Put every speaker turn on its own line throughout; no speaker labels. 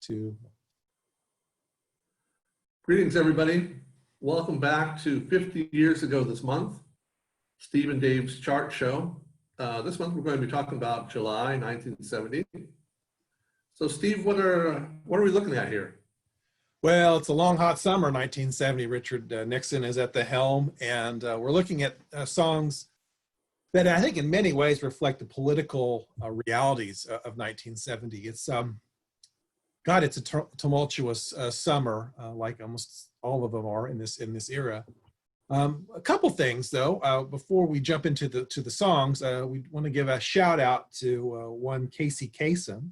2.
Greetings, everybody. Welcome back to 50 years ago this month, Steve and Dave's chart show. This month we're going to be talking about July 1970. So Steve, what are we looking at here?
Well, it's a long, hot summer, 1970. Richard Nixon is at the helm, and we're looking at songs that I think in many ways reflect the political realities of 1970. It's, God, it's a tumultuous summer, like almost all of them are in this era. A couple things, though, before we jump into the songs. We want to give a shout out to one Casey Kasem,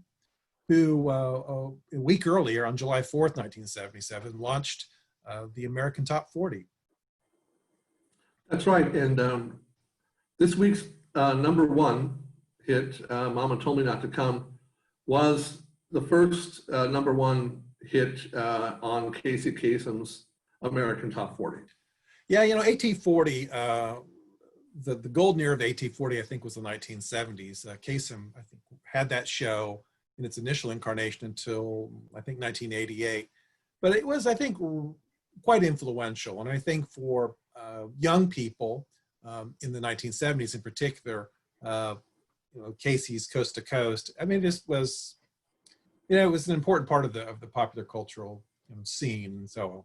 who a week earlier, on July 4th, 1977, launched the American Top 40.
That's right, and this week's #1 hit, Mama Told Me Not to Come, was the first #1 hit on Casey Kasem's American Top 40.
Yeah, you know, AT40, the golden era of AT40, I think, was the 1970s. Kasem, I think, had that show in its initial incarnation until, I think, 1988. But it was, I think, quite influential. And I think for young people in the 1970s in particular, you know, Casey's Coast to Coast, I mean, this was, you know, it was an important part of the popular cultural scene. And so,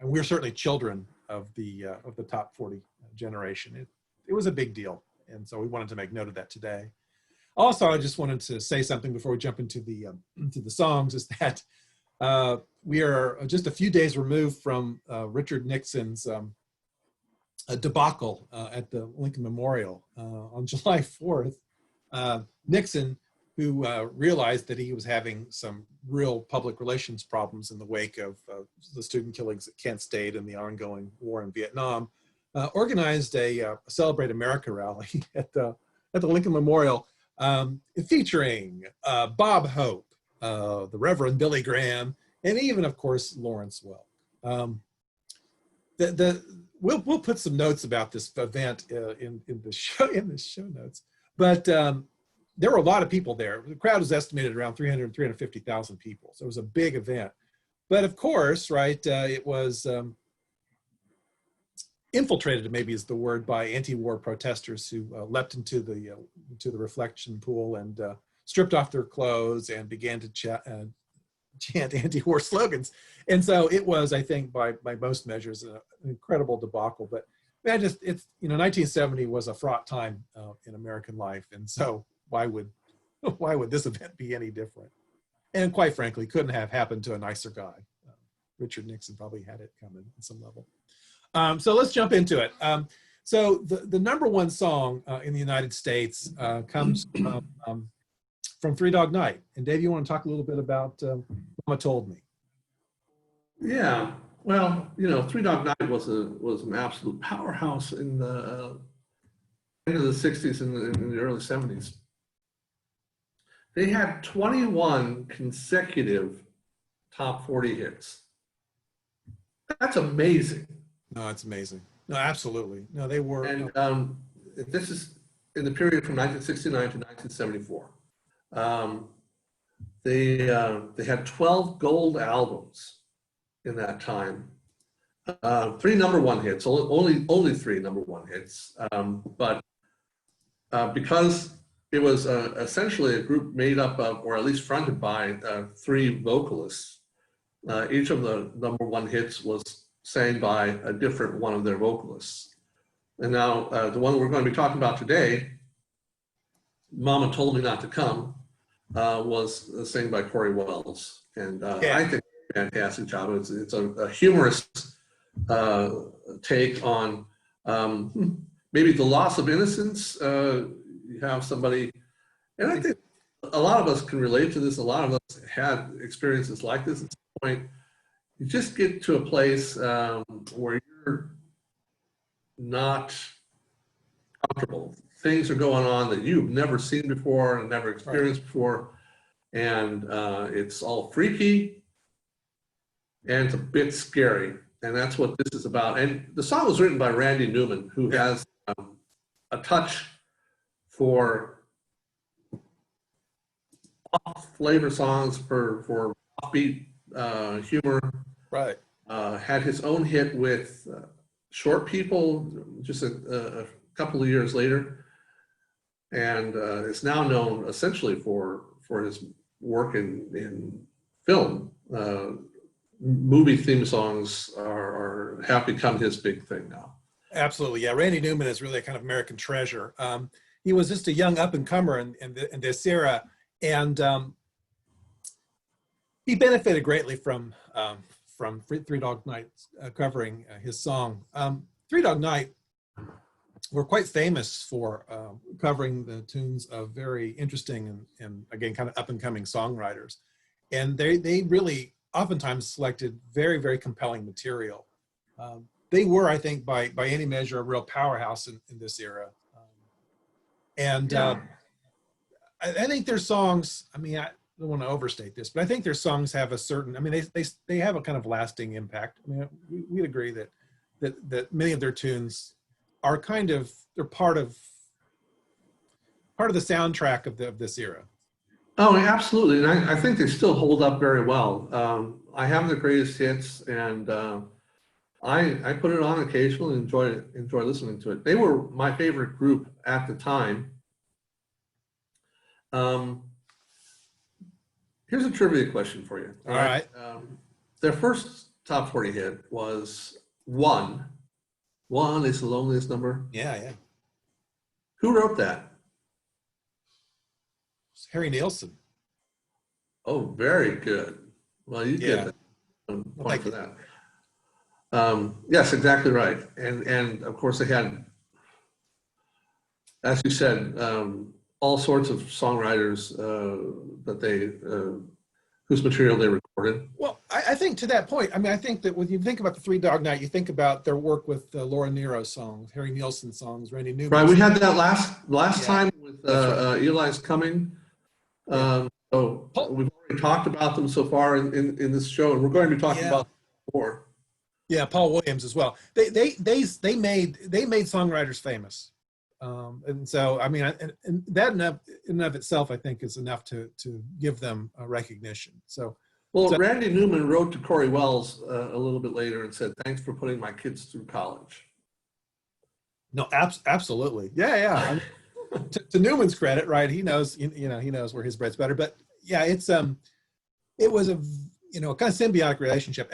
and we're certainly children of the top 40 generation. It was a big deal. And so we wanted to make note of that today. Also, I just wanted to say something before we jump into the songs, is that we are just a few days removed from Richard Nixon's debacle at the Lincoln Memorial on July 4th. Nixon, who realized that he was having some real public relations problems in the wake of the student killings at Kent State and the ongoing war in Vietnam, organized a Celebrate America rally at the Lincoln Memorial, featuring Bob Hope, the Reverend Billy Graham, and even, of course, Lawrence Welk. We'll put some notes about this event in the show notes, but there were a lot of people there. The crowd was estimated around 350,000 people, so it was a big event. But of course, right, it was infiltrated, maybe is the word, by anti-war protesters who leapt into the reflection pool and stripped off their clothes and began to chant anti-war slogans. And so it was, I think, by most measures, an incredible debacle. But man, it's, you know, 1970 was a fraught time in American life, and so why would this event be any different? And quite frankly, couldn't have happened to a nicer guy. Richard Nixon probably had it coming at some level. So let's jump into it. So the #1 song in the United States comes from Three Dog Night. And Dave, you want to talk a little bit about Mama Told Me?
Yeah, well, you know, Three Dog Night was an absolute powerhouse in the end of the 60s and in the early 70s. They had 21 consecutive top 40 hits. That's amazing.
No, it's amazing. No, absolutely. No, they were.
And this is in the period from 1969 to 1974. They had 12 gold albums in that time. 3 #1 hits, only 3 #1 hits. But because it was essentially a group made up of, or at least fronted by, 3 vocalists, each of the #1 hits was sang by a different one of their vocalists. And now the one we're going to be talking about today, Mama Told Me Not to Come, was sang by Courrier Wells. And I think a fantastic job. It's a humorous take on maybe the loss of innocence. You have somebody, and I think a lot of us can relate to this. A lot of us had experiences like this at some point. You just get to a place where you're not comfortable. Things are going on that you've never seen before and never experienced before. And it's all freaky and it's a bit scary. And that's what this is about. And the song was written by Randy Newman, who has a touch for flavor songs, for offbeat humor.
Right.
Had his own hit with Short People just a couple of years later, and is now known essentially for his work in film. Movie theme songs have become his big thing now.
Absolutely, yeah. Randy Newman is really a kind of American treasure. He was just a young up-and-comer in this era, and he benefited greatly from Three Dog Night covering his song. Three Dog Night were quite famous for covering the tunes of very interesting and again, kind of up-and-coming songwriters. And they really oftentimes selected very, very compelling material. They were, I think, by any measure, a real powerhouse in this era. I think their songs, I mean, I don't want to overstate this, but I think their songs have a certain, I mean, they have a kind of lasting impact. I mean, we'd agree that many of their tunes are kind of, they're part of the soundtrack of this era.
Oh, absolutely. And I think they still hold up very well. I have the greatest hits, and I put it on occasionally and enjoy listening to it. They were my favorite group at the time. Here's a trivia question for you.
All right.
Their first top 40 hit was One. One is the loneliest number.
Yeah.
Who wrote that?
It's Harry Nilsson.
Oh, very good. Well, you get a point for that. Yes, exactly right. And of course they had, as you said, all sorts of songwriters whose material they recorded.
Well, I think to that point, I mean, I think that when you think about the Three Dog Night, you think about their work with Laura Nero's songs, Harry Nilsson songs, Randy Newman.
Right, we had that last time with Eli's Coming. So we've already talked about them so far in this show, and we're going to be talking about more. Yeah,
Paul Williams as well. They made songwriters famous. And so, I mean, and that in and of itself, I think, is enough to give them a recognition. So,
Randy Newman wrote to Corey Wells a little bit later and said, "Thanks for putting my kids through college."
No, absolutely, yeah. to Newman's credit, right? He knows, he knows where his bread's better. But yeah, it was a kind of symbiotic relationship.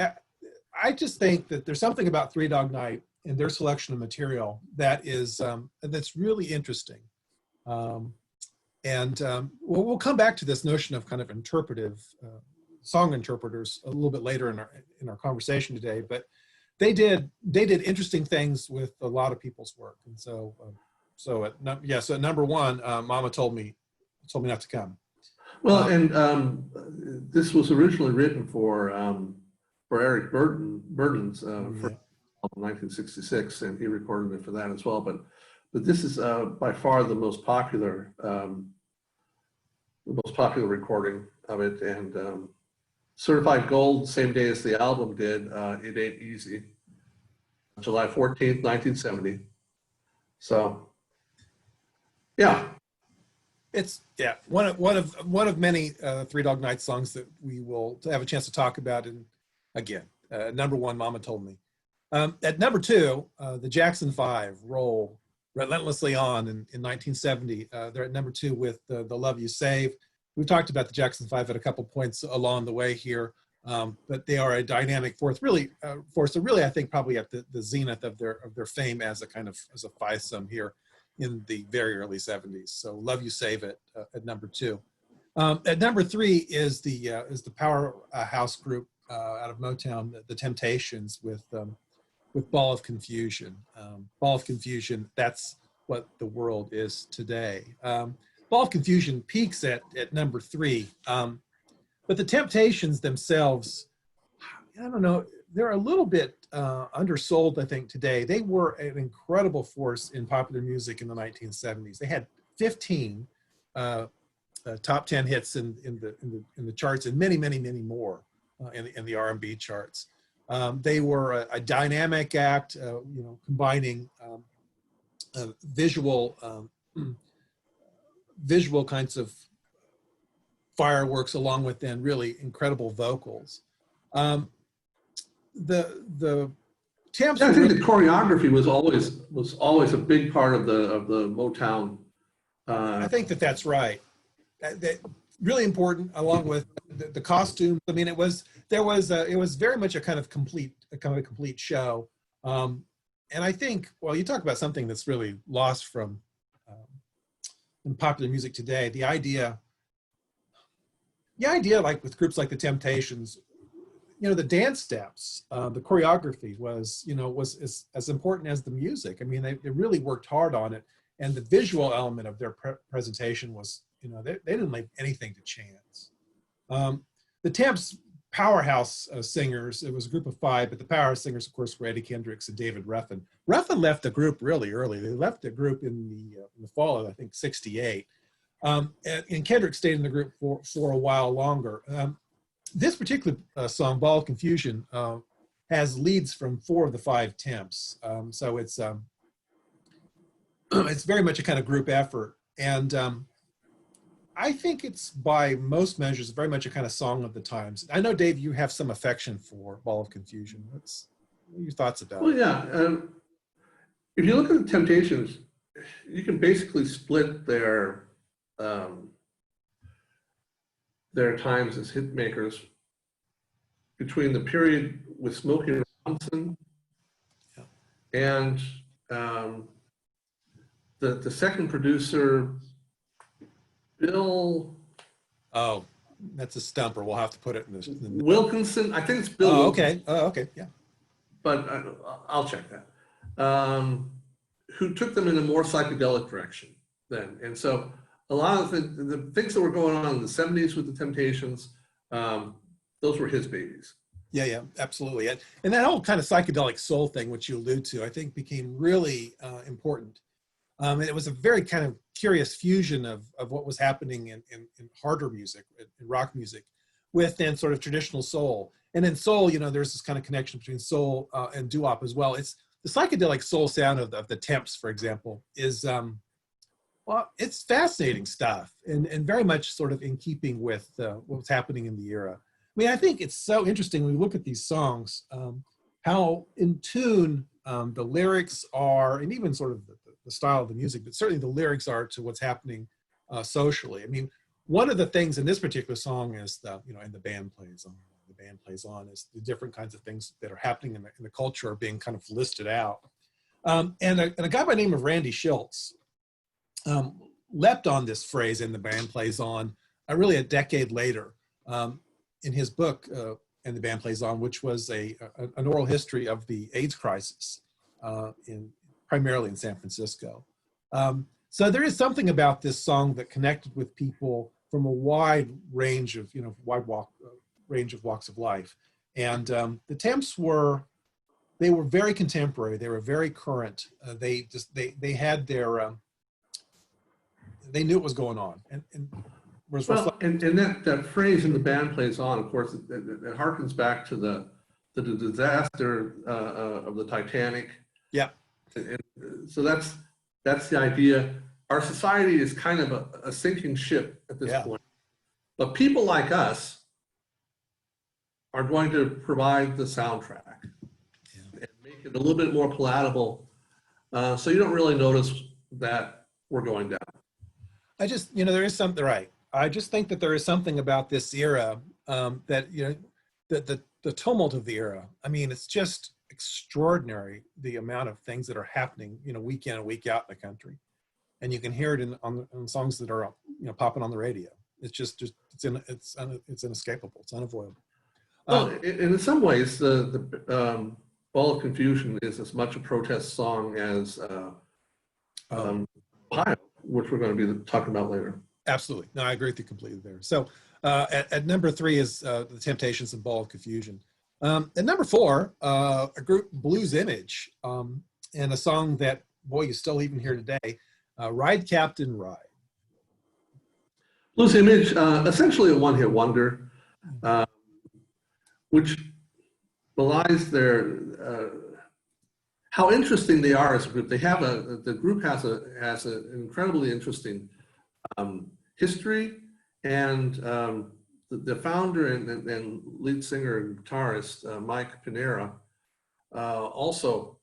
I just think that there's something about Three Dog Night and their selection of material that is that's really interesting. We'll come back to this notion of kind of interpretive song interpreters a little bit later in our conversation today. But they did interesting things with a lot of people's work, and so at number one, Mama told me not to come.
Well, and this was originally written for Eric Burden's for 1966, and he recorded it for that as well. But this is by far the most popular recording of it, and certified gold same day as the album did. It Ain't Easy, July 14th, 1970. So, yeah.
It's one of many Three Dog Night songs that we will have a chance to talk about. And again, number one, Mama Told Me. At number two, the Jackson 5 roll relentlessly on in 1970. They're at number two with the Love You Save. We've talked about the Jackson 5 at a couple points along the way here, but they are a dynamic force. Really, I think probably at the zenith of their fame as a fivesome here in the very early 70s. So Love You Save It at number two. At number three is the powerhouse group out of Motown, the Temptations, with Ball of Confusion. Ball of Confusion, that's what the world is today. Ball of Confusion peaks at number three. But the Temptations themselves, I don't know, they're a little bit undersold, I think, today. They were an incredible force in popular music in the 1970s. They had 15 top 10 hits in the charts, and many more in the R&B charts. They were a dynamic act, combining visual kinds of fireworks along with then really incredible vocals. The Temps
Yeah, I
were
think
really,
the choreography was always a big part of the Motown.
I think that's right. That really important, along with the costumes. I mean, it was very much a kind of complete show. And I think, well, you talk about something that's really lost from in popular music today. The idea, like with groups like the Temptations, the dance steps, the choreography was as important as the music. I mean, they really worked hard on it, and the visual element of their presentation was, they didn't leave anything to chance. The Temps powerhouse singers, it was a group of 5, but the powerhouse singers, of course, were Eddie Kendricks and David Ruffin. Ruffin left the group really early. They left the group in the fall of, I think, '68. And Kendrick stayed in the group for a while longer. This particular song, Ball of Confusion, has leads from 4 of the 5 Temps. So it's very much a kind of group effort. And I think it's, by most measures, very much a kind of song of the times. I know, Dave, you have some affection for Ball of Confusion. What are your thoughts about it?
Well, yeah. If you look at the Temptations, you can basically split their times as hit makers between the period with Smokey Robinson and the second producer, Bill.
Oh, that's a stumper. We'll have to put it in this.
Wilkinson. I think it's Bill.
Oh,
Wilkinson,
okay. Oh, okay. Yeah.
but I'll check that. Who took them in a more psychedelic direction then, and so a lot of the things that were going on in the '70s with the Temptations, those were his babies.
Yeah, absolutely. And that whole kind of psychedelic soul thing, which you allude to, I think became really important. And it was a very kind of curious fusion of what was happening in harder music, in rock music, with then sort of traditional soul. And in soul, there's this kind of connection between soul and doo-wop as well. It's the psychedelic soul sound of the Temps, for example, is, well, it's fascinating stuff and very much sort of in keeping with what was happening in the era. I mean, I think it's so interesting when we look at these songs, how in tune the lyrics are, and even sort of the style of the music, but certainly the lyrics are to what's happening socially. I mean, one of the things in this particular song is and the band plays on. The band plays on is the different kinds of things that are happening in the culture are being kind of listed out. And a guy by the name of Randy Schultz leapt on this phrase, "in the band plays on," really a decade later. In his book, "And the Band Plays On," which was an oral history of the AIDS crisis primarily in San Francisco. So there is something about this song that connected with people from a wide range of, range of walks of life. And the Temps were very contemporary. They were very current. They had their, they knew what was going on. And
well, and that phrase, "in the band plays on," of course, it harkens back to the disaster of the Titanic.
Yeah.
And so that's the idea. Our society is kind of a sinking ship at this point. But people like us are going to provide the soundtrack and make it a little bit more palatable, so you don't really notice that we're going down.
I just, there is something, right. I just think that there is something about this era that, the tumult of the era. I mean, it's just extraordinary, the amount of things that are happening, week in and week out in the country. And you can hear it in songs that are, popping on the radio. It's just it's inescapable. It's unavoidable.
Well, in some ways, the Ball of Confusion is as much a protest song as Ohio, which we're going to be talking about later.
Absolutely. No, I agree with you completely there. So at number 3 is the Temptations and Ball of Confusion. At number 4, a group, Blues Image, and a song that, boy, you still even hear today, Ride Captain Ride.
Blues Image, essentially a one-hit wonder, which belies their how interesting they are as a group. They have the group has an incredibly interesting history And the founder and lead singer and guitarist, Mike Panera, also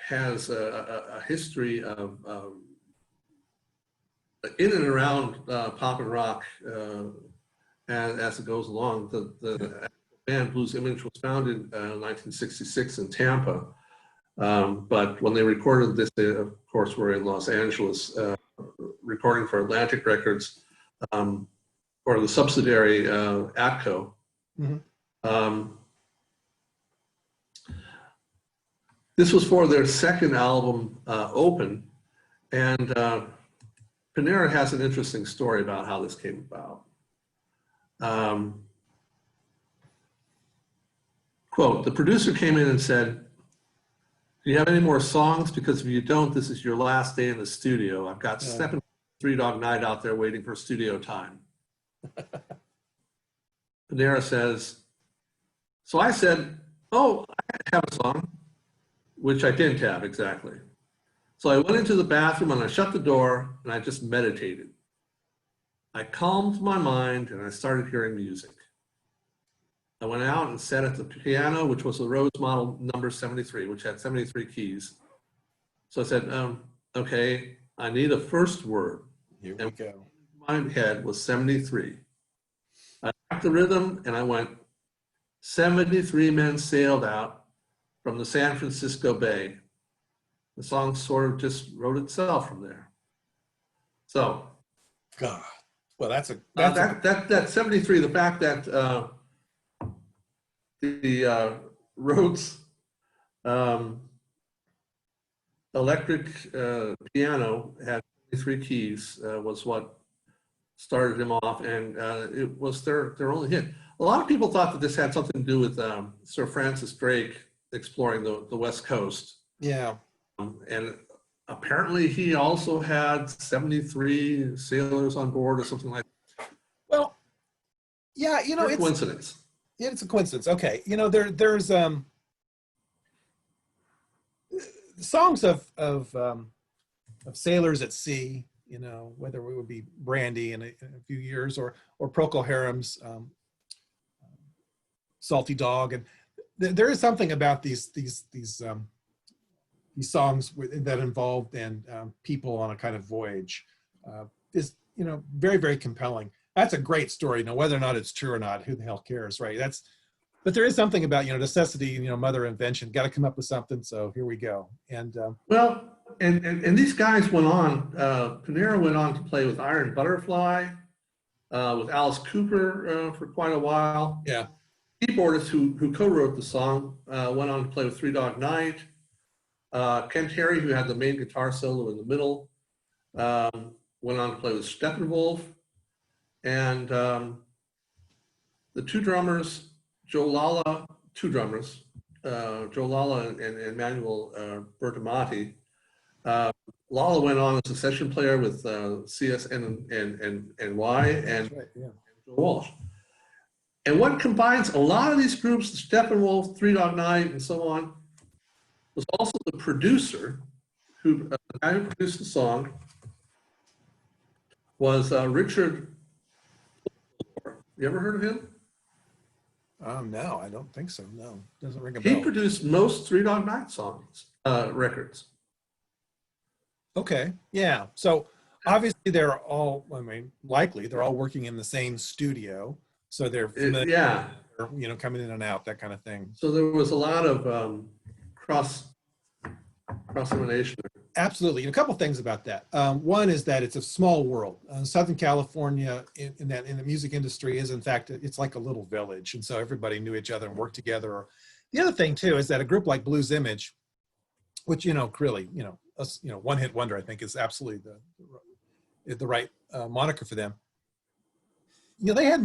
has a history of in and around pop and rock as it goes along. The band Blues Image was founded in 1966 in Tampa, but when they recorded this, they of course were in Los Angeles, recording for Atlantic Records, or the subsidiary Atco. Mm-hmm. This was for their second album, Open, and Panera has an interesting story about how this came about. Quote, the producer came in and said, do you have any more songs? Because if you don't, this is your last day in the studio. I've got Steppenwolf, Three Dog Night out there waiting for studio time. Panera says, so I said, oh, I have a song, which I didn't have exactly. So I went into the bathroom and I shut the door and I just meditated. I calmed my mind and I started hearing music. I went out and sat at the piano, which was the Rhodes model number 73, which had 73 keys. So I said, okay, I need a first word.
Here we go.
My head was 73. I got the rhythm and I went, 73 men sailed out from the San Francisco Bay. The song sort of just wrote itself from there. So,
God, well, that's
that 73. The fact that the Rhodes electric piano had 23 keys was what started him off, and it was their only hit. A lot of people thought that this had something to do with Sir Francis Drake exploring the West Coast.
Yeah.
And apparently he also had 73 sailors on board or something like that.
Well, yeah, you know,
it's a coincidence.
Yeah, it's a coincidence. Okay. You know, there's songs of sailors at sea, you know, whether it would be Brandy in a few years or Procol Harum's Salty Dog. And there is something about these songs that involved and people on a kind of voyage is, you know, very, very compelling. That's a great story. Now, whether or not it's true or not, who the hell cares, right? But there is something about, you know, necessity, you know, mother invention, got to come up with something. So here we go. And
well, and these guys went on, Panera went on to play with Iron Butterfly, with Alice Cooper for quite a while.
Yeah.
Keyboardist who co-wrote the song went on to play with Three Dog Night. Ken Terry, who had the main guitar solo in the middle, went on to play with Steppenwolf. And the two drummers, Joe Lalla and Emmanuel Bertamati. Lalla went on as a session player with CSN and Y and
right, yeah.
Joe Walsh. And what combines a lot of these groups, the Steppenwolf, Three Dog Night, and so on, was also the producer, the guy who produced the song was Richard. You ever heard of him?
No, I don't think so. No, doesn't ring a bell.
He produced most Three Dog Night songs, records.
Okay, yeah. So obviously they're all, I mean, likely they're all working in the same studio. So they're familiar,
yeah,
you know, coming in and out, that kind of thing.
So there was a lot of cross-elimination.
Absolutely. And a couple things about that. One is that it's a small world. Southern California in the music industry is, in fact, it's like a little village. And so everybody knew each other and worked together. The other thing, too, is that a group like Blues Image, which, you know, really, you know, one hit wonder, I think, is absolutely the right moniker for them. You know, they had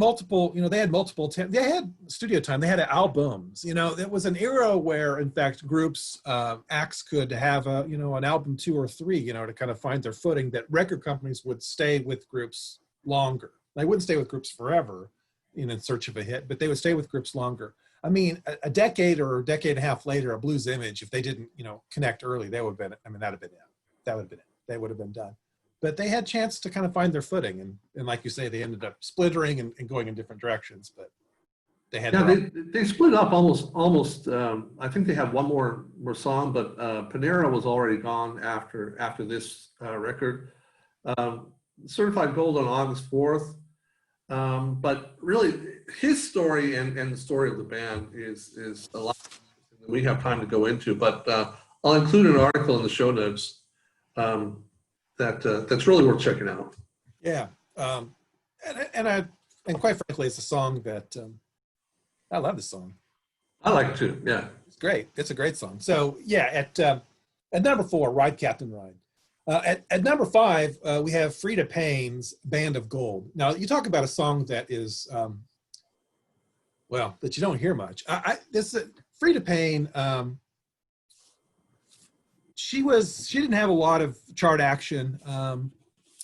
studio time. They had albums. You know, it was an era where, in fact, groups, acts could have an album 2 or 3, you know, to kind of find their footing, that record companies would stay with groups longer. They wouldn't stay with groups forever, you know, in search of a hit, but they would stay with groups longer. I mean, a decade or a decade and a half later, a Blues Image, if they didn't, you know, connect early, they would have been, I mean, that would have been it. That would have been it. They would have been done. but they had a chance to kind of find their footing. And like you say, they ended up splintering and going in different directions, but they had.
Yeah, they split up almost. I think they had one more song, but Panera was already gone after this record. Certified gold on August 4th. But really, his story and the story of the band is a lot that we have time to go into. But I'll include an article in the show notes that's really worth checking out.
Yeah, and quite frankly, it's a song that I love. This song.
I like it too. Yeah,
it's great. It's a great song. So yeah, at number 4, Ride Captain Ride. At number 5, we have Freda Payne's Band of Gold. Now, you talk about a song that is, well, that you don't hear much. Freda Payne, she didn't have a lot of chart action.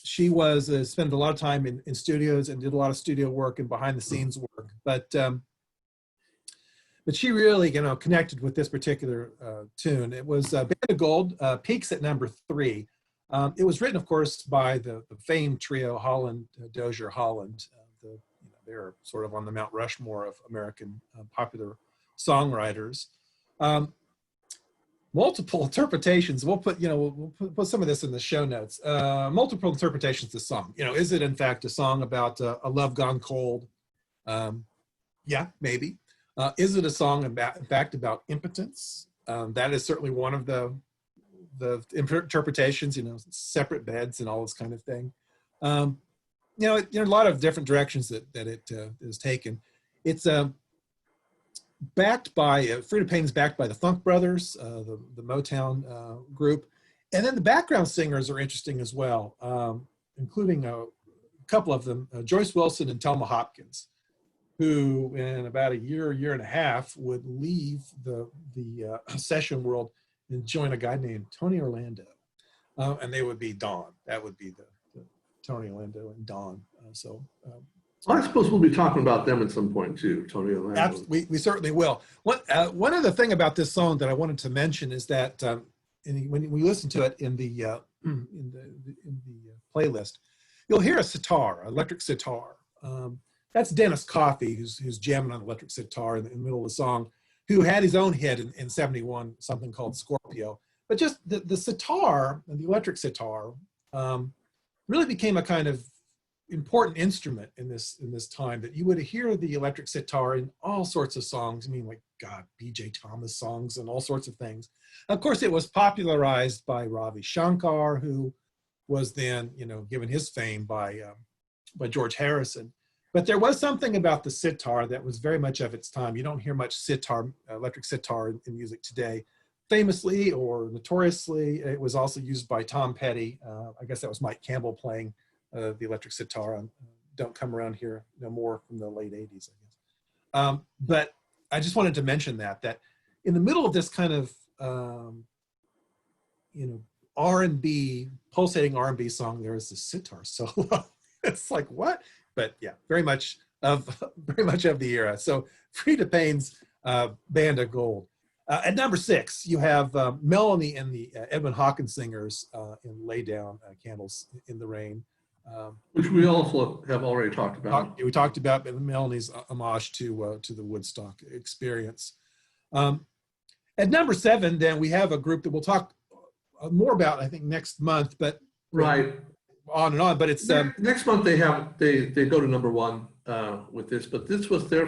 She was spent a lot of time in studios and did a lot of studio work and behind the scenes work. But she really, connected with this particular tune. It was Band of Gold, peaks at number 3. It was written, of course, by the famed trio Holland, Dozier, Holland. They're sort of on the Mount Rushmore of American popular songwriters. Multiple interpretations. We'll put some of this in the show notes. Multiple interpretations of the song. Is it in fact a song about a love gone cold? Yeah, maybe. Is it a song in fact about impotence? That is certainly one of the interpretations, separate beds and all this kind of thing. There are a lot of different directions that it is taken. It's backed by, Freda Payne's backed by the Funk Brothers, the Motown group. And then the background singers are interesting as well, including a couple of them, Joyce Wilson and Thelma Hawkins, who in about a year and a half would leave the session world and join a guy named Tony Orlando. And they would be Dawn. That would be the Tony Orlando and Dawn.
I suppose we'll be talking about them at some point too, Tony Orlando.
We certainly will. One other thing about this song that I wanted to mention is that when we listen to it in the playlist, you'll hear a sitar, electric sitar. That's Dennis Coffey, who's jamming on electric sitar in the middle of the song, who had his own hit in 71, something called Scorpio. But just the sitar, and the electric sitar, really became a kind of important instrument in this time, that you would hear the electric sitar in all sorts of songs. B.J. Thomas songs and all sorts of things. Of course, it was popularized by Ravi Shankar, who was then, given his fame by George Harrison. But there was something about the sitar that was very much of its time. You don't hear much electric sitar in music today. Famously or notoriously, it was also used by Tom Petty. I guess that was Mike Campbell playing the electric sitar on Don't Come Around Here No More from the late 80s, I guess. But I just wanted to mention that in the middle of this kind of, R&B, pulsating R&B song, there is this sitar solo. It's like, what? But yeah, very much of the era. So Freda Payne's Band of Gold. At number 6, you have Melanie and the Edwin Hawkins singers in Lay Down Candles in the Rain.
Which we also have already talked about.
We talked about Melanie's homage to the Woodstock experience. At number 7, then we have a group that we'll talk more about, I think, next month. But
right.
On and on, but it's
next month they go to number 1 with this, but this was their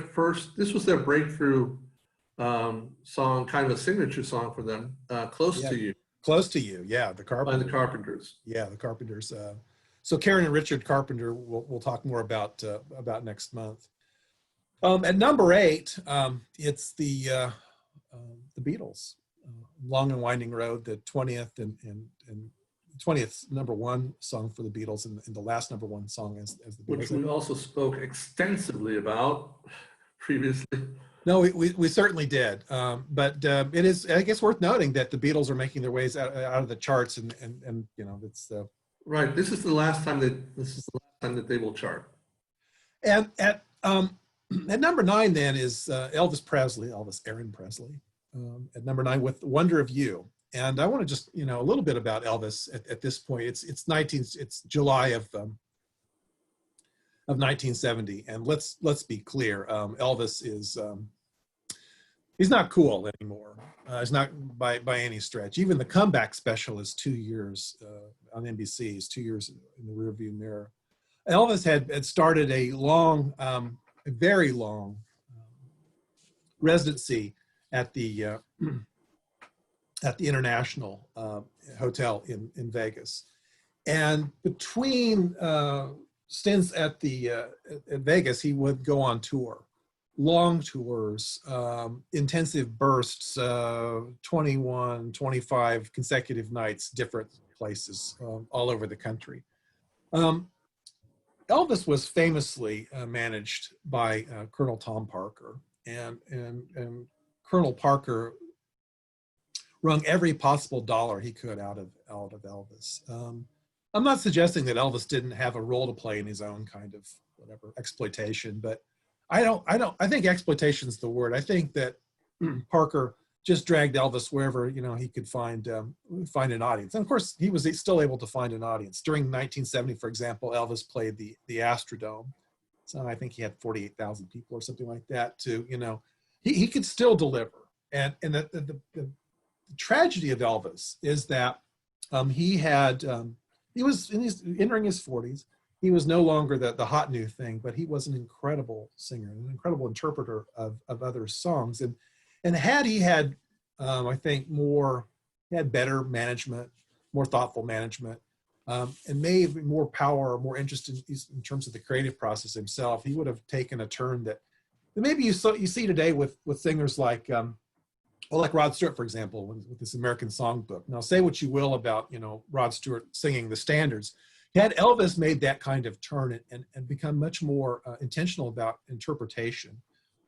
breakthrough song, kind of a signature song for them. Close to You. Yeah, the Carpenters. By the Carpenters. Yeah, the Carpenters. So Karen and Richard Carpenter, we'll talk more about next month. At number 8, it's the Beatles, Long and Winding Road, the 20th and 20th number 1 song for the Beatles, and the last number 1 song as the Beatles. Which we also spoke extensively about previously.
No, we certainly did. But it is, I guess, worth noting that the Beatles are making their ways out of the charts, and it's
right. This is the last time that they will chart.
And at number 9 then is Elvis Aaron Presley. At number 9 with Wonder of You. And I want to just, a little bit about Elvis at this point. It's July of 1970, and let's be clear. Elvis is he's not cool anymore. He's not by any stretch. Even the comeback special is 2 years on NBC. Is 2 years in the rearview mirror. Elvis had started a very long residency at the International Hotel in Vegas, and between stints at Vegas, he would go on tour, long tours, intensive bursts, 21, 25 consecutive nights, different places all over the country. Elvis was famously managed by Colonel Tom Parker, and Colonel Parker wrung every possible dollar he could out of Elvis. I'm not suggesting that Elvis didn't have a role to play in his own kind of whatever exploitation, but I think exploitation is the word. I think that Parker just dragged Elvis wherever he could find an audience. And of course, he was still able to find an audience. During 1970, for example, Elvis played the Astrodome. So I think he had 48,000 people or something like that. He could still deliver. And the tragedy of Elvis is that he was entering his 40s. He was no longer the hot new thing, but he was an incredible singer, an incredible interpreter of other songs. And had he had, I think, he had better management, more thoughtful management, and maybe more power, more interest in terms of the creative process himself, he would have taken a turn that maybe you see today with singers like Rod Stewart, for example, with this American Songbook. Now, say what you will about Rod Stewart singing the standards. Had Elvis made that kind of turn and become much more intentional about interpretation,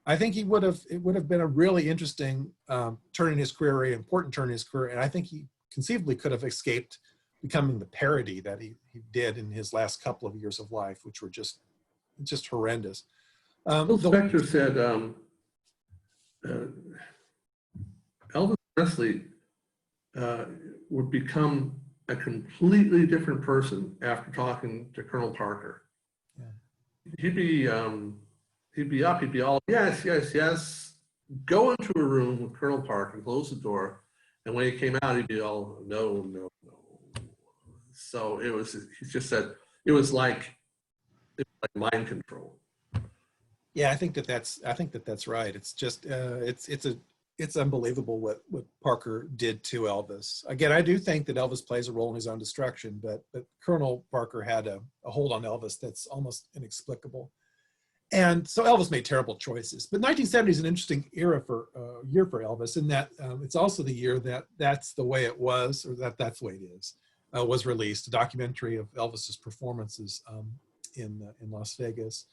I think it would have been a really interesting turn in his career, a very important turn in his career, and I think he conceivably could have escaped becoming the parody that he did in his last couple of years of life, which were just horrendous.
Phil Spector said Elvis Presley would become a completely different person after talking to Colonel Parker.
Yeah.
He'd be up, he'd be all, yes, yes, yes. Go into a room with Colonel Parker, close the door, and when he came out, he'd be all, no, no, no. So he just said, it was like mind control.
Yeah, I think that's right. It's just it's unbelievable what Parker did to Elvis. Again, I do think that Elvis plays a role in his own destruction, but Colonel Parker had a hold on Elvis that's almost inexplicable. And so Elvis made terrible choices. But 1970 is an interesting year for Elvis, in that it's also the year that That's the Way It Was, or That's the Way It Is, was released, a documentary of Elvis's performances in Las Vegas.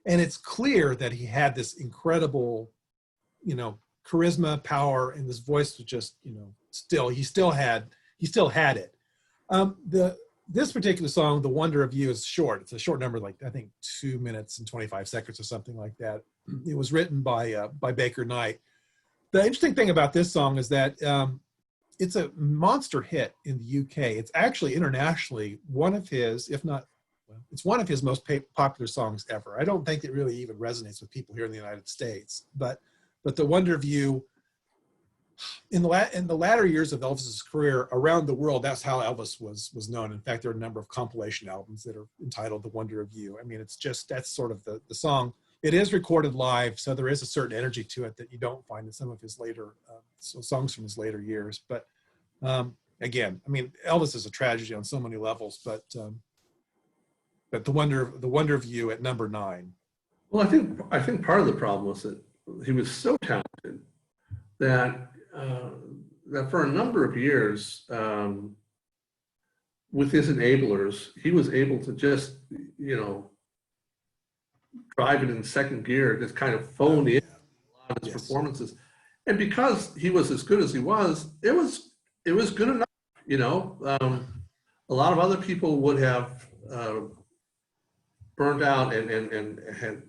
And it's clear that he had this incredible, charisma, power, and his voice was just, he still had it. This particular song, The Wonder of You, is short. It's a short number, like I think 2 minutes and 25 seconds or something like that. It was written by Baker Knight. The interesting thing about this song is that it's a monster hit in the UK. It's actually internationally one of his, if not, it's one of his most popular songs ever. I don't think it really even resonates with people here in the United States, but The Wonder of You, in the latter years of Elvis's career around the world, that's how Elvis was known. In fact, there are a number of compilation albums that are entitled The Wonder of You. I mean, that's sort of the song. It is recorded live, so there is a certain energy to it that you don't find in some of his later songs from his later years. But again, I mean, Elvis is a tragedy on so many levels, but The Wonder of You at number 9.
Well, I think part of the problem was that he was so talented that for a number of years, with his enablers, he was able to just, drive it in second gear, just kind of phone in a lot of his performances. And because he was as good as he was, it was good enough, a lot of other people would have burned out and had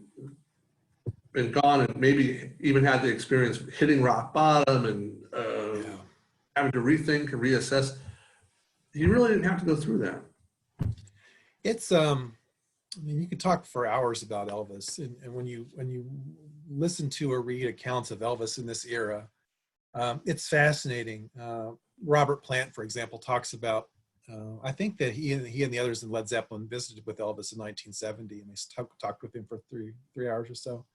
been gone, and maybe even had the experience hitting rock bottom and having to rethink and reassess. He really didn't have to go through that.
It's I mean, you could talk for hours about Elvis, and when you listen to or read accounts of Elvis in this era, it's fascinating. Robert Plant, for example, talks about. I think that he and the others in Led Zeppelin visited with Elvis in 1970, and they talked with him for three hours or so,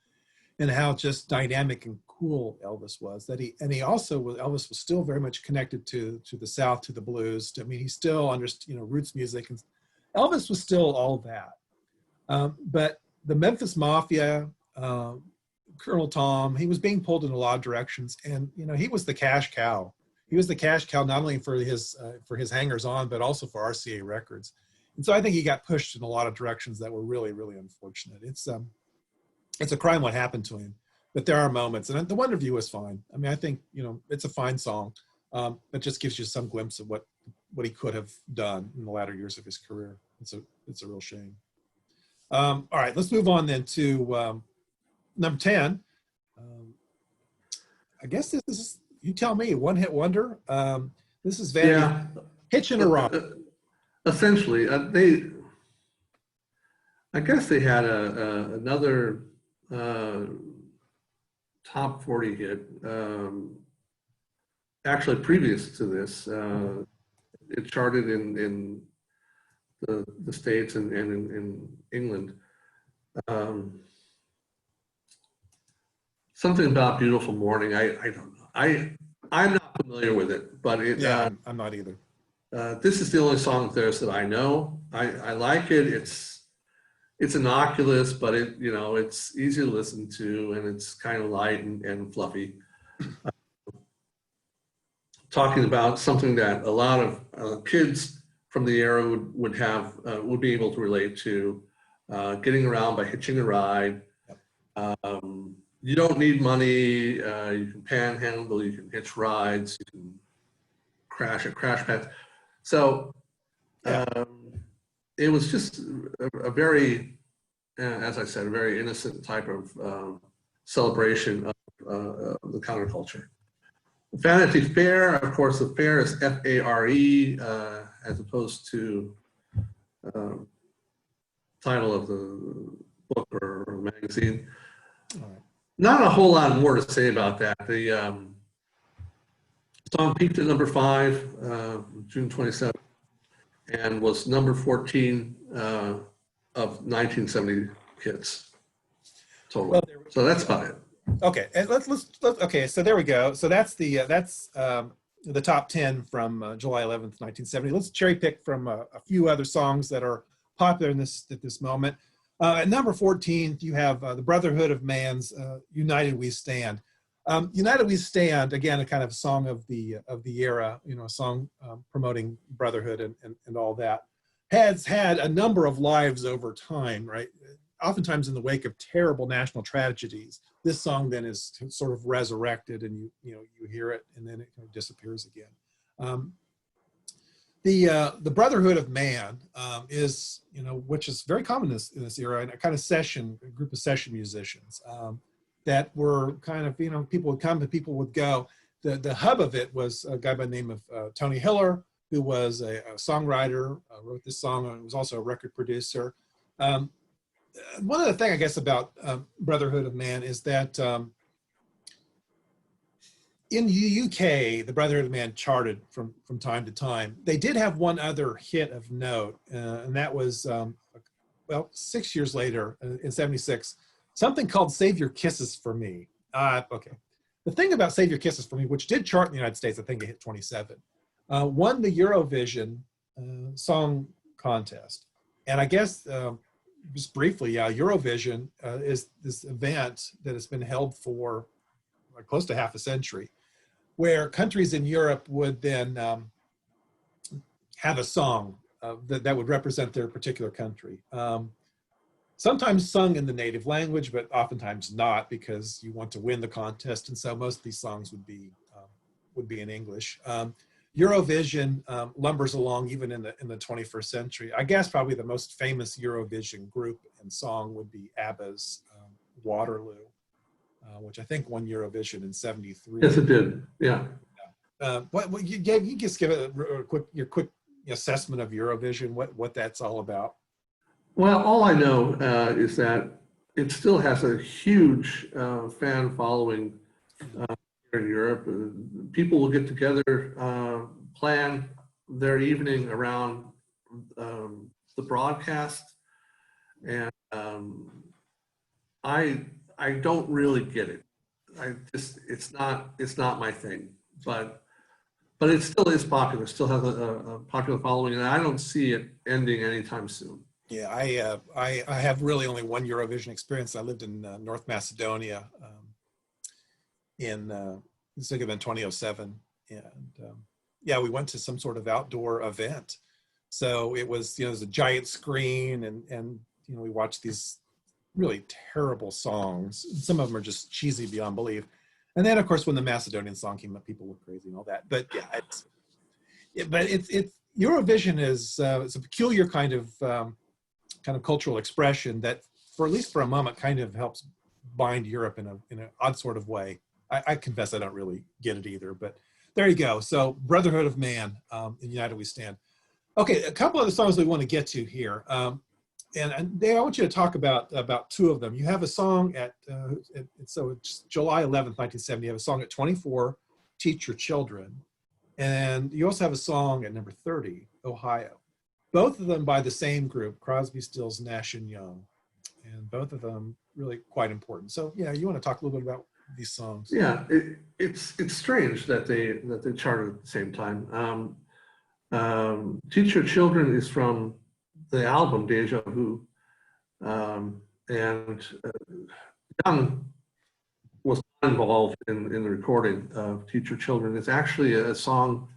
and how just dynamic and cool Elvis was. Elvis was still very much connected to the South, to the blues. I mean, he still understood, roots music, and Elvis was still all that. But the Memphis Mafia, Colonel Tom, he was being pulled in a lot of directions, and he was the cash cow. He was the cash cow not only for his hangers-on, but also for RCA Records. And so I think he got pushed in a lot of directions that were really, really unfortunate. It's a crime what happened to him, but there are moments, and The Wonder View is fine. I mean, I think it's a fine song. It just gives you some glimpse of what he could have done in the latter years of his career. It's a real shame. All right, let's move on then to number 10. I guess this is, you tell me, one hit wonder. This is Vanity.
Yeah.
Hitchin' a Ride.
Essentially, I guess they had another top 40 hit. Actually, previous to this, it charted in the States and in England. Something about Beautiful Morning. I don't know. I'm not familiar with it, but
I'm not either.
This is the only song of theirs that I know. I like it. It's innocuous, but it's easy to listen to, and it's kind of light and fluffy. Talking about something that a lot of kids from the era would be able to relate to, getting around by hitching a ride. You don't need money. You can panhandle. You can hitch rides. You can crash at crash pads. So it was just a very, as I said, a very innocent type of celebration of the counterculture. Vanity Fair, of course, the fair is F-A-R-E, as opposed to title of the book or magazine. All right. Not a whole lot more to say about that. The song peaked at number 5, June 27th, and was number 14 of 1970 hits total. Well, so that's about it.
Okay, and let's okay. So there we go. So that's the top 10 from July 11th, 1970. Let's cherry pick from a few other songs that are popular at this moment. At number 14, you have the Brotherhood of Man's "United We Stand." "United We Stand," again, a kind of song of the era. A song promoting brotherhood and all that. Has had a number of lives over time, right? Oftentimes in the wake of terrible national tragedies. This song then is sort of resurrected, and you hear it, and then it kind of disappears again. The Brotherhood of Man is, which is very common in this era, and a kind of a group of session musicians that were kind of, people would come and people would go. The hub of it was a guy by the name of Tony Hiller, who was a songwriter, wrote this song, and was also a record producer. One other thing, I guess, about Brotherhood of Man is that in the UK, the Brotherhood of Man charted from time to time. They did have one other hit of note, and that was, 6 years later, in 76, something called "Save Your Kisses for Me." Okay. The thing about "Save Your Kisses for Me," which did chart in the United States, I think it hit 27, won the Eurovision Song Contest. And I guess, just briefly, Eurovision is this event that has been held for close to half a century, where countries in Europe would then have a song that would represent their particular country. Sometimes sung in the native language, but oftentimes not, because you want to win the contest, and so most of these songs would be in English. Eurovision lumbers along even in the 21st century. I guess probably the most famous Eurovision group and song would be ABBA's "Waterloo," which I think won Eurovision in '73.
Yes, it did. Yeah.
What you just give it your quick assessment of Eurovision, what that's all about.
Well, all I know is that it still has a huge fan following here in Europe. People will get together, plan their evening around the broadcast, and I don't really get it. It's not my thing, but it still is popular. Still has a popular following, and I don't see it ending anytime soon.
Yeah, I have really only one Eurovision experience. I lived in North Macedonia in I think in 2007, and yeah, we went to some sort of outdoor event. So it was, it was a giant screen, and we watched these really terrible songs. Some of them are just cheesy beyond belief. And then, of course, when the Macedonian song came up, people went crazy and all that. But yeah, it's Eurovision is it's a peculiar kind of cultural expression that, for at least for a moment, kind of helps bind Europe in an odd sort of way. I confess I don't really get it either, but there you go. So Brotherhood of Man, in United We Stand. Okay, a couple of the songs we want to get to here. And Dave, I want you to talk about two of them. You have a song so it's July 11th, 1970. You have a song at 24, Teach Your Children. And you also have a song at number 30, Ohio. Both of them by the same group, Crosby, Stills, Nash and Young. And both of them really quite important. So yeah, you want to talk a little bit about these songs?
Yeah, it's strange that they charted at the same time. Teach Your Children is from the album Deja Vu, and Young was not involved in the recording of Teach Your Children. It's actually a song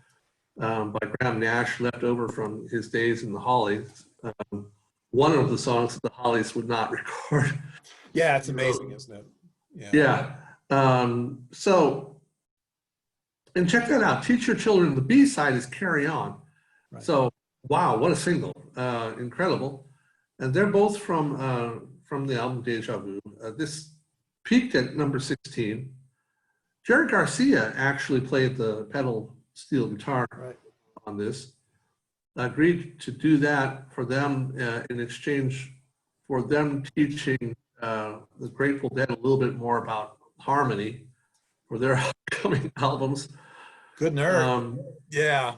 by Graham Nash, left over from his days in the Hollies. One of the songs that the Hollies would not record.
Yeah, it's amazing, isn't it?
Yeah. So, and check that out. Teach Your Children. The B side is Carry On. Right. So, wow, what a single! Incredible. And they're both from the album Deja Vu. This peaked at number 16. Jerry Garcia actually played the pedal steel guitar on this. Agreed to do that for them in exchange for them teaching the Grateful Dead a little bit more about harmony for their upcoming albums.
Good nerd. Yeah.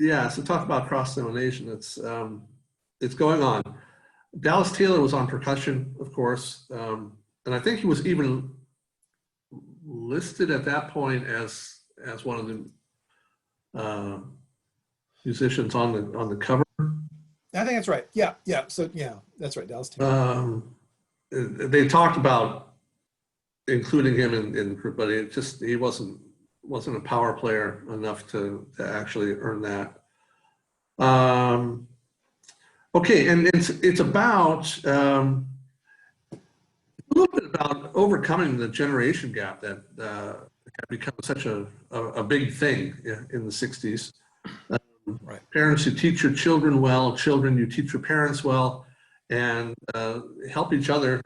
Yeah, so talk about cross-examination. It's going on. Dallas Taylor was on percussion, of course, and I think he was even listed at that point as one of the musicians on the cover.
I think that's right. Yeah. So yeah, that's right. Dallas Taylor.
They talked about including him in the group, but he wasn't a power player enough to actually earn that. Okay, and it's about a little bit about overcoming the generation gap that had become such a big thing in the 60s.
Right.
Parents who teach your children well, children you teach your parents well, and help each other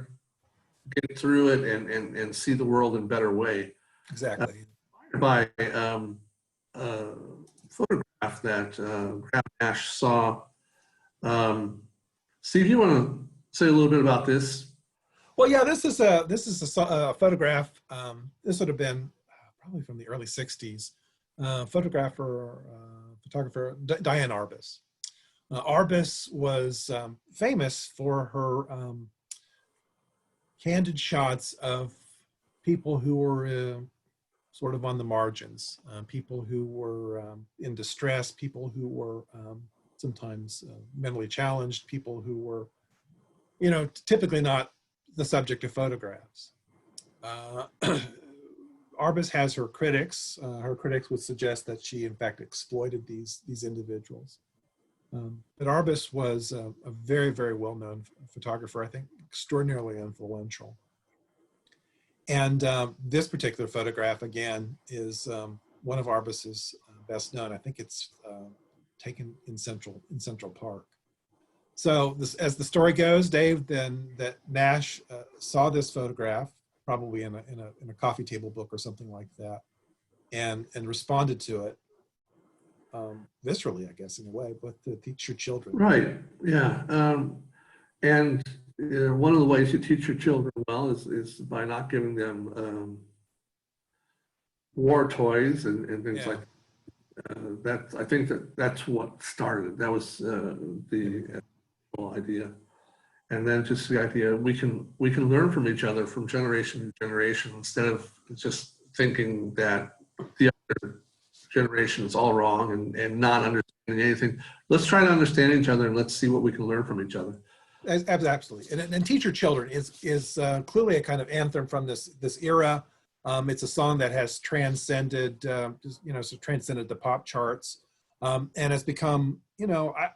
get through it and see the world in a better way.
Exactly.
By a photograph that Graham Nash saw. Steve, you want to say a little bit about this?
Well, yeah, this is a photograph. This would have been probably from the early 60s. Photographer Diane Arbus. Arbus was famous for her candid shots of people who were sort of on the margins, people who were in distress, people who were sometimes mentally challenged, people who were, typically not the subject of photographs. Arbus has her critics. Her critics would suggest that she, in fact, exploited these individuals. But Arbus was a very, very well-known photographer, I think extraordinarily influential. And this particular photograph, again, is one of Arbus's best known. I think it's taken in Central Park. So as the story goes, Dave, then that Nash saw this photograph, probably in a coffee table book or something like that, and responded to it viscerally, I guess, in a way, but to teach your children.
Right. Yeah. And one of the ways you teach your children well is by not giving them war toys and things like that. I think that's what started. That was the whole idea. And then just the idea we can learn from each other from generation to generation instead of just thinking that the other generation is all wrong and not understanding anything. Let's try to understand each other and let's see what we can learn from each other.
Absolutely. And Teach Your Children is clearly a kind of anthem from this era. It's a song that has transcended, transcended the pop charts, and has become, I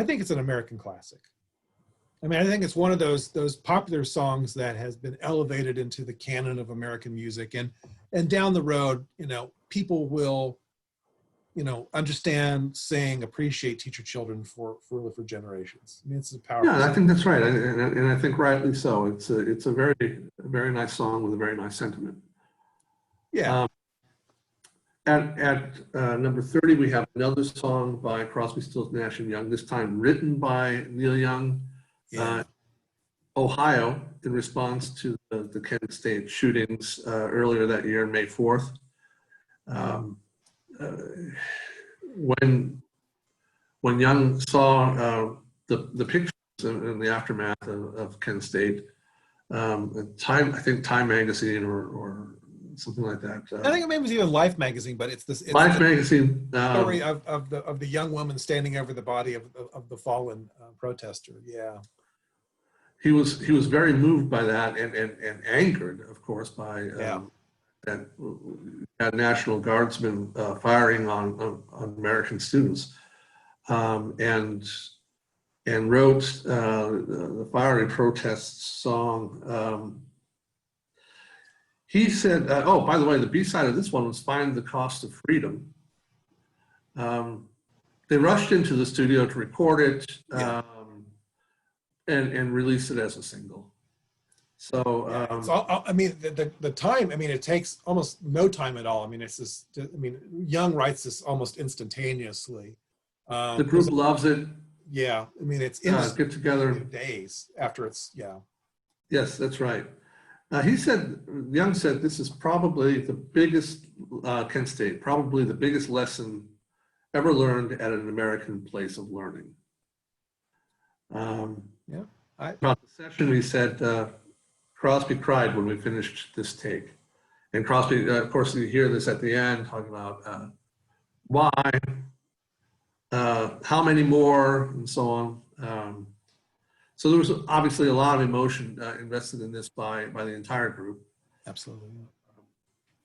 think it's an American classic. I mean, I think it's one of those popular songs that has been elevated into the canon of American music, and down the road, people will, understand, sing, appreciate, Teach Your Children for generations. I mean, it's a powerful.
Yeah, I think that's right, and I think rightly so. It's a very nice song with a very nice sentiment.
Yeah.
At number 30, we have another song by Crosby, Stills, Nash and Young. This time written by Neil Young, Ohio, in response to the Kent State shootings earlier that year, May 4th. When Young saw the pictures in the aftermath of Kent State, I think Time magazine or something like that.
I think maybe it was even Life magazine, but it's
Life magazine
story of the young woman standing over the body of the fallen protester. Yeah.
He was very moved by that and angered, of course, by that National Guardsmen firing on American students, and wrote the Fiery Protests song. He said, by the way, the B-side of this one was Find the Cost of Freedom. They rushed into the studio to record it and release it as a single. So,
the time, it takes almost no time at all. Young writes this almost instantaneously.
The group loves it.
Yeah, it's
get together
days after it's,
Yes, that's right. Young said, this is probably the biggest, Kent State, probably the biggest lesson ever learned at an American place of learning. About the session, he said, Crosby cried when we finished this take. And Crosby, of course, you hear this at the end, talking about why, how many more, and so on. So there was obviously a lot of emotion invested in this by the entire group.
Absolutely.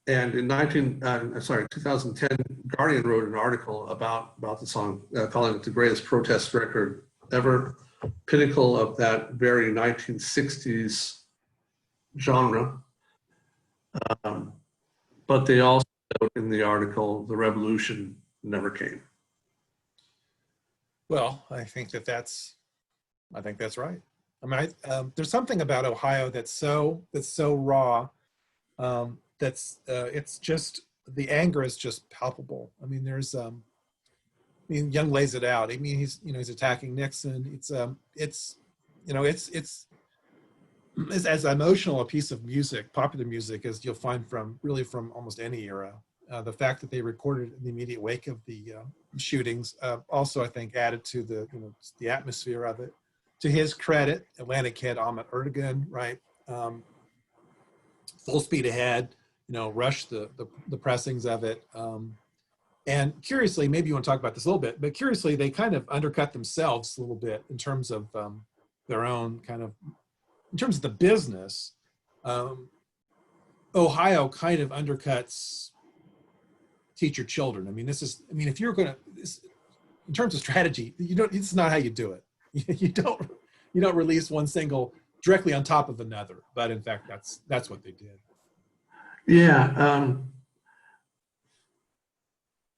And in 2010, Guardian wrote an article about the song, calling it the greatest protest record ever, pinnacle of that very 1960s genre. But they also wrote in the article, the revolution never came.
Well, I think that's right. There's something about Ohio that's so raw. It's just, the anger is just palpable. There's Young lays it out. He's attacking Nixon. It's as emotional a piece of music, popular music, as you'll find from almost any era. The fact that they recorded in the immediate wake of the shootings also, I think, added to the atmosphere of it. To his credit, Atlantic had Ahmet Ertegun, right? Full speed ahead, rushed the pressings of it. And curiously, maybe you want to talk about this a little bit, but curiously, they kind of undercut themselves a little bit in terms of their own in terms of the business. Ohio kind of undercuts Teach Your Children. If you're going to, in terms of strategy, it's not how you do it. You don't release one single directly on top of another, but in fact, that's what they did.
Yeah.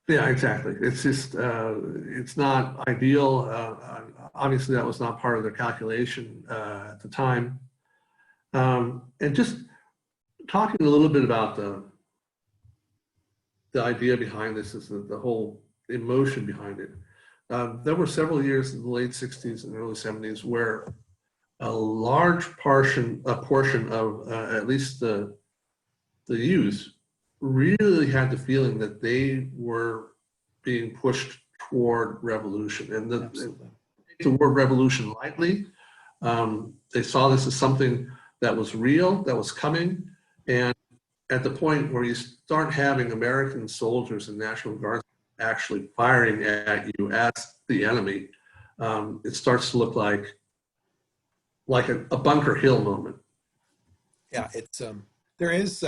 Yeah, exactly. It's just, it's not ideal. Obviously, that was not part of their calculation at the time. And just talking a little bit about the idea behind this is the whole emotion behind it. There were several years in the late 60s and early 70s where a large portion of at least the youth really had the feeling that they were being pushed toward revolution. And the word revolution lightly. They saw this as something that was real, that was coming. And at the point where you start having American soldiers and National Guards actually firing at you as the enemy, it starts to look like a Bunker Hill moment.
Yeah, it's there's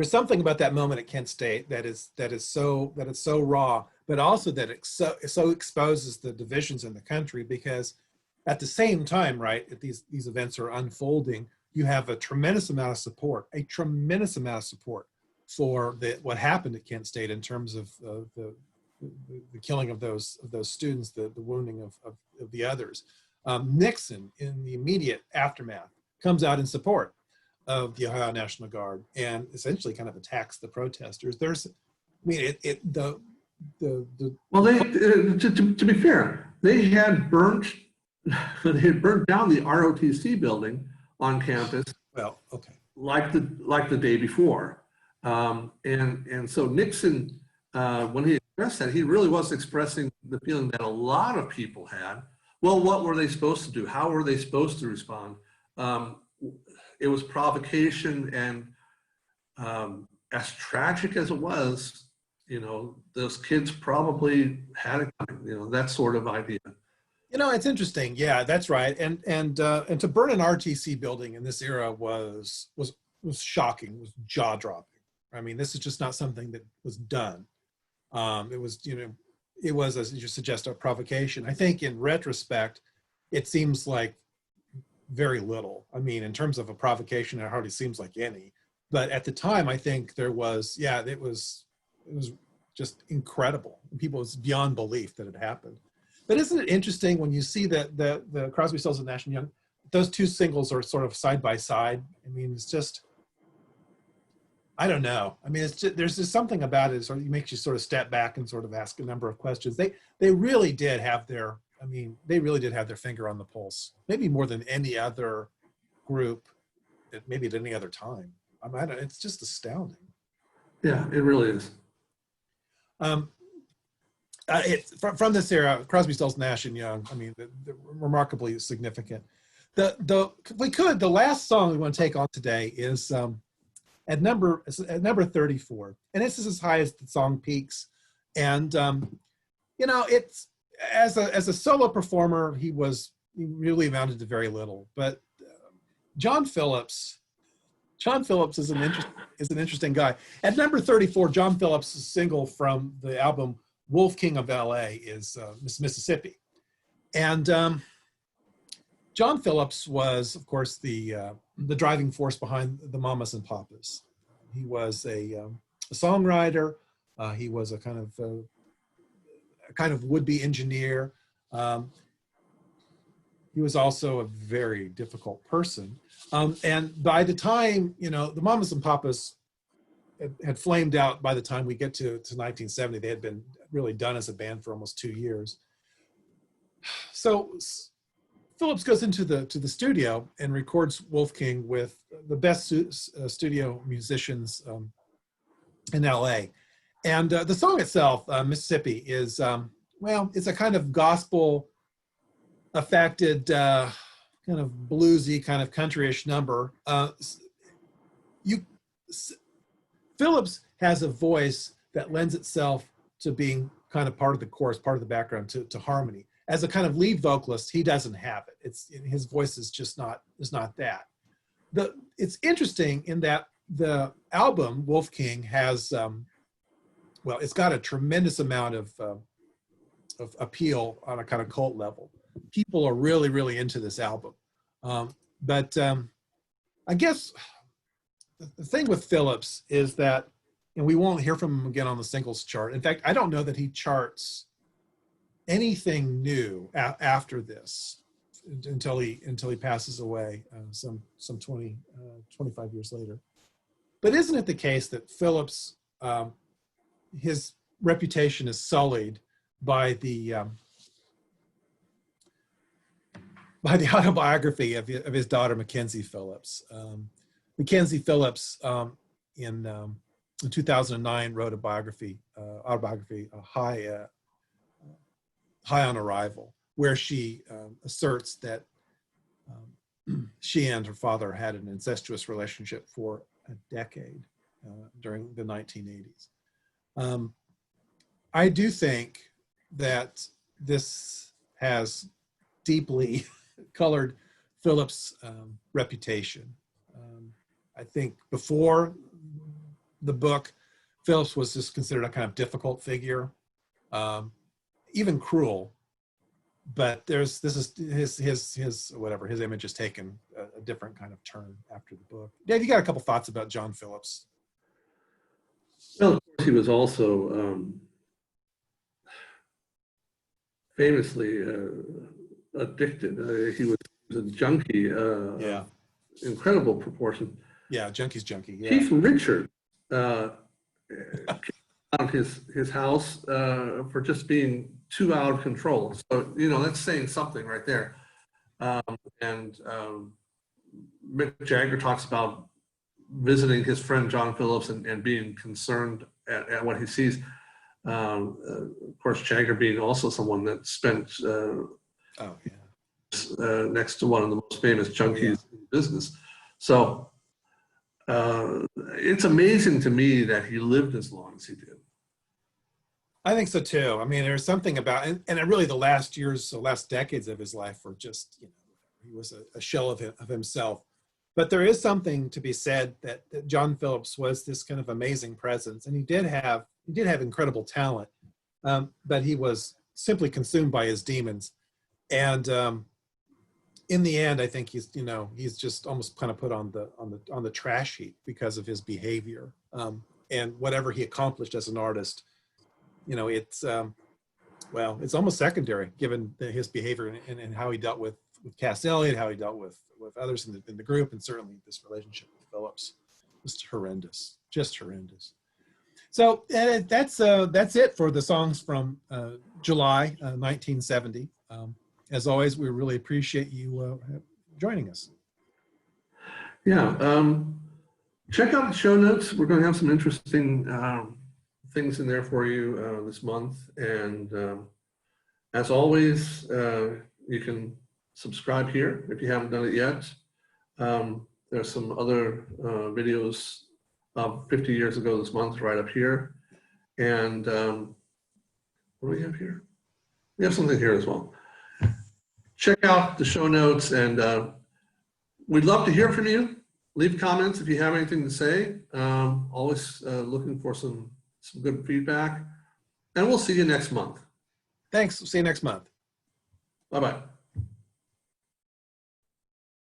something about that moment at Kent State that is so raw, but also that it so exposes the divisions in the country, because at the same time, right, if these events are unfolding, you have a tremendous amount of support for what happened at Kent State in terms of the killing of those students, the wounding of the others. Nixon, in the immediate aftermath, comes out in support of the Ohio National Guard and essentially kind of attacks the protesters.
Well, to be fair, they had burnt down the ROTC building on campus.
Well, okay.
Like the day before, and so Nixon, when he expressed that, he really was expressing the feeling that a lot of people had. Well, what were they supposed to do? How were they supposed to respond? It was provocation, and as tragic as it was, those kids probably had it coming. That sort of idea.
It's interesting. Yeah, that's right. And to burn an RTC building in this era was shocking, was jaw dropping. I mean, this is just not something that was done. It was, as you suggest, a provocation. I think in retrospect, it seems like very little. I mean, in terms of a provocation, it hardly seems like any. But at the time, I think there was, it was just incredible. It was beyond belief that it happened. But isn't it interesting when you see that the Crosby, Stills, and Nash and Young, those two singles are sort of side by side? I mean, it's just, I don't know. I mean, there's just something about it. It makes you sort of step back and sort of ask a number of questions. They really did have their finger on the pulse, maybe more than any other group, maybe at any other time. It's just astounding.
Yeah, it really is.
From this era, Crosby, Stills, Nash and Young, I mean, they're remarkably significant. The last song we want to take on today is at number 34, and this is as high as the song peaks. And it's as a solo performer, he really amounted to very little. But John Phillips is an interesting guy. At number 34, John Phillips' single from the album Wolf King of LA is Miss Mississippi. And John Phillips was, of course, the driving force behind the Mamas and Papas. He was a songwriter. He was a kind of would-be engineer. He was also a very difficult person. And by the time, the Mamas and Papas had flamed out by the time we get to 1970. They had been really done as a band for almost 2 years. So Phillips goes into the studio and records Wolf King with the best studio musicians in LA. And the song itself, Mississippi, is, it's a kind of gospel affected, kind of bluesy, kind of countryish number. Phillips has a voice that lends itself to being kind of part of the chorus, part of the background, to harmony. As a kind of lead vocalist, he doesn't have it. His voice is just not that. It's interesting in that the album Wolf King has, it's got a tremendous amount of appeal on a kind of cult level. People are really, really into this album. But I guess the thing with Phillips is that, and we won't hear from him again on the singles chart. In fact, I don't know that he charts anything new after this until he passes away some 25 years later. But isn't it the case that Phillips his reputation is sullied by the autobiography of his daughter, Mackenzie Phillips. Mackenzie Phillips in 2009 wrote a autobiography, High on Arrival, where she asserts that she and her father had an incestuous relationship for a decade during the 1980s. I do think that this has deeply colored Phillips' reputation. I think before the book, Phillips was just considered a kind of difficult figure, even cruel. But this is his image has taken a different kind of turn after the book. Dave, you got a couple thoughts about John Phillips?
Well, of course, he was also famously addicted. He was a junkie.
Yeah.
Incredible proportion.
Yeah, junkie's junkie. Yeah.
Keith Richard came out of his house for just being too out of control. So, that's saying something right there. And Mick Jagger talks about visiting his friend John Phillips and being concerned at what he sees. Of course, Jagger being also someone that spent next to one of the most famous junkies in business. So it's amazing to me that he lived as long as he did.
I think so too. I mean, there's something about, and really the last decades of his life were just, he was a shell of himself. But there is something to be said that John Phillips was this kind of amazing presence, and he did have incredible talent, but he was simply consumed by his demons. And in the end, I think he's just almost kind of put on the trash heap because of his behavior, and whatever he accomplished as an artist. It's almost secondary given his behavior and how he dealt with Cass Elliot, how he dealt with others in the group, and certainly this relationship with Phillips was horrendous, just horrendous. So that's it for the songs from July 1970. As always, we really appreciate you joining us.
Yeah, check out the show notes. We're going to have some interesting things in there for you this month. And as always, you can subscribe here if you haven't done it yet. There's some other videos of 50 years ago this month right up here. And what do we have here? We have something here as well. Check out the show notes, and we'd love to hear from you. Leave comments if you have anything to say. Always looking for some good feedback. And we'll see you next month.
Thanks. See you next month.
Bye-bye.